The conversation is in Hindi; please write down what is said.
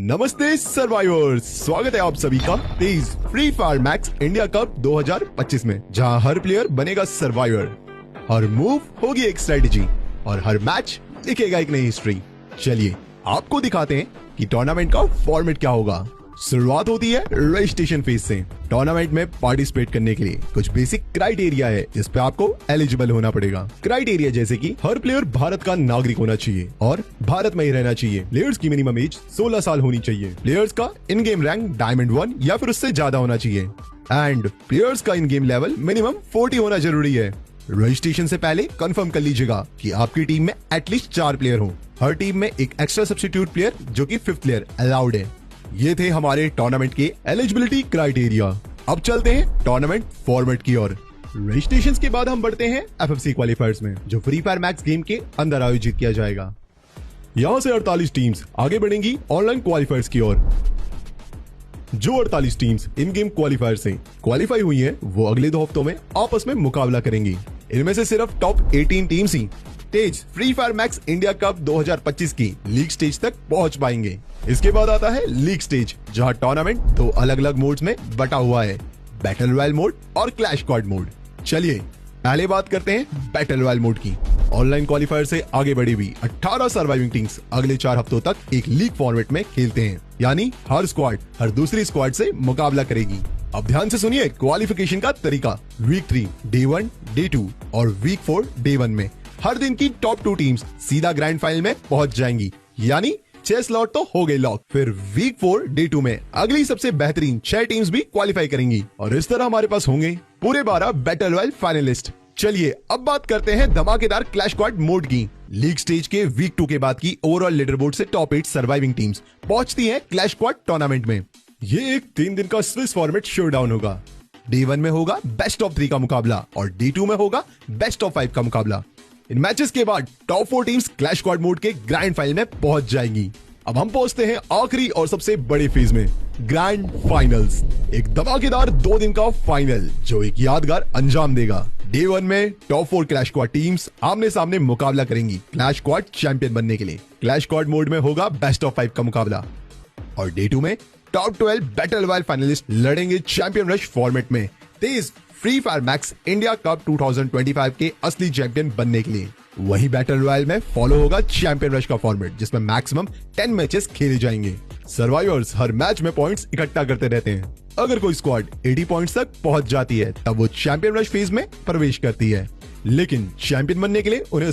नमस्ते सर्वाइवर्स, स्वागत है आप सभी का तेज Free Fire Max India cup 2025 में, जहां हर प्लेयर बनेगा सर्वाइवर, हर मूव होगी एक स्ट्रेटेजी और हर मैच लिखेगा एक नई हिस्ट्री। चलिए आपको दिखाते हैं कि टूर्नामेंट का फॉर्मेट क्या होगा। शुरुआत होती है रजिस्ट्रेशन फेज से। टूर्नामेंट में पार्टिसिपेट करने के लिए कुछ बेसिक क्राइटेरिया है जिस पे आपको एलिजिबल होना पड़ेगा। क्राइटेरिया जैसे कि हर प्लेयर भारत का नागरिक होना चाहिए और भारत में ही रहना चाहिए। प्लेयर्स की मिनिमम एज 16 साल होनी चाहिए। प्लेयर्स का इन गेम रैंक डायमंड 1 या फिर उससे ज्यादा होना चाहिए एंड प्लेयर्स का इन गेम लेवल मिनिमम 40 होना जरूरी है। रजिस्ट्रेशन से पहले कंफर्म कर लीजिएगा कि आपकी टीम में एटलीस्ट 4 प्लेयर हो। हर टीम में एक एक्स्ट्रा सब्स्टिट्यूट प्लेयर जो कि 5th प्लेयर अलाउड है। ये थे हमारे टूर्नामेंट के एलिजिबिलिटी क्राइटेरिया। अब चलते हैं टूर्नामेंट फॉर्मेट की ओर। रजिस्ट्रेशन के बाद हम बढ़ते हैं एफएफसी क्वालिफायर्स में, जो फ्री फायर मैक्स गेम के अंदर आयोजित किया जाएगा। यहां से 48 टीम्स आगे बढ़ेंगी ऑनलाइन क्वालिफायर्स की ओर। जो 48 टीम्स इन गेम क्वालिफायर से क्वालिफाई हुई हैं, वो अगले 2 हफ्तों में आपस में मुकाबला करेंगी। इनमें से सिर्फ टॉप 18 टीम्स ही तेज Free Fire Max India cup 2025 की लीग स्टेज तक पहुंच पाएंगे। इसके बाद आता है लीग स्टेज, जहां टूर्नामेंट 2 अलग अलग मोड्स में बटा हुआ है, बैटल रॉयल मोड और क्लैश स्क्वाड मोड। चलिए पहले बात करते हैं बैटल रॉयल मोड की। ऑनलाइन क्वालिफायर से आगे बढ़ी हुई 18 सर्वाइविंग टीम्स अगले 4 हफ्तों तक एक लीग फॉर्मेट में खेलते हैं, यानी हर स्क्वाड हर दूसरी स्क्वाड से मुकाबला करेगी। अब ध्यान से सुनिए क्वालिफिकेशन का तरीका। वीक 3 डे 1 डे 2 और वीक 4 डे 1 में हर दिन की टॉप 2 टीम्स सीधा ग्रैंड फाइनल में पहुंच जाएंगी, यानी 6 स्लॉट तो हो गए लॉक। फिर वीक 4 डे 2 में अगली सबसे बेहतरीन 6 टीम्स भी क्वालिफाई करेंगी और इस तरह हमारे पास होंगे पूरे 12 बैटल रॉयल फाइनलिस्ट। चलिए अब बात करते हैं धमाकेदार क्लैश स्क्वाड मोड की। लीग स्टेज के वीक 2 के बाद की ओवरऑल लीडर बोर्ड से टॉप 8 सर्वाइविंग टीम्स पहुंचती हैं क्लैश स्क्वाड टूर्नामेंट में। ये एक 3 दिन का स्विस फॉर्मेट शोडाउन होगा। डे 1 में होगा बेस्ट ऑफ 3 का मुकाबला और डे 2 में होगा बेस्ट ऑफ 5 का मुकाबला। इन मैचेस के बाद top 4 teams clash squad mode के ग्रैंड फाइनल में पहुंच जाएंगी। अब हम पहुंचते हैं आखिरी और सबसे बड़े फेज में, ग्रैंड फाइनल्स। एक धमाकेदार 2 दिन का फाइनल जो एक यादगार अंजाम देगा। डे 1 में टॉप 4 क्लैश स्क्वाड टीम्स आमने सामने मुकाबला करेंगी क्लैश स्क्वाड चैंपियन बनने के लिए। क्लैश स्क्वाड मोड में होगा बेस्ट ऑफ 5 का मुकाबला और डे 2 में टॉप 12 बैटल रॉयल फाइनलिस्ट लड़ेंगे चैंपियन रश फॉर्मेट में तेज Free Fire Max India cup 2025 के असली चैंपियन बनने के लिए। वही बैटल रॉयल में फॉलो होगा चैंपियन रश का फॉर्मेट, जिसमें मैक्सिमम 10 मैचेस खेले जाएंगे। सर्वाइवर्स हर मैच में पॉइंट्स इकट्ठा करते रहते हैं। अगर कोई स्क्वाड 80 पॉइंट्स तक पहुंच जाती है तब वो चैंपियन रश फेज में प्रवेश करती है, लेकिन चैंपियन बनने के लिए उन्हें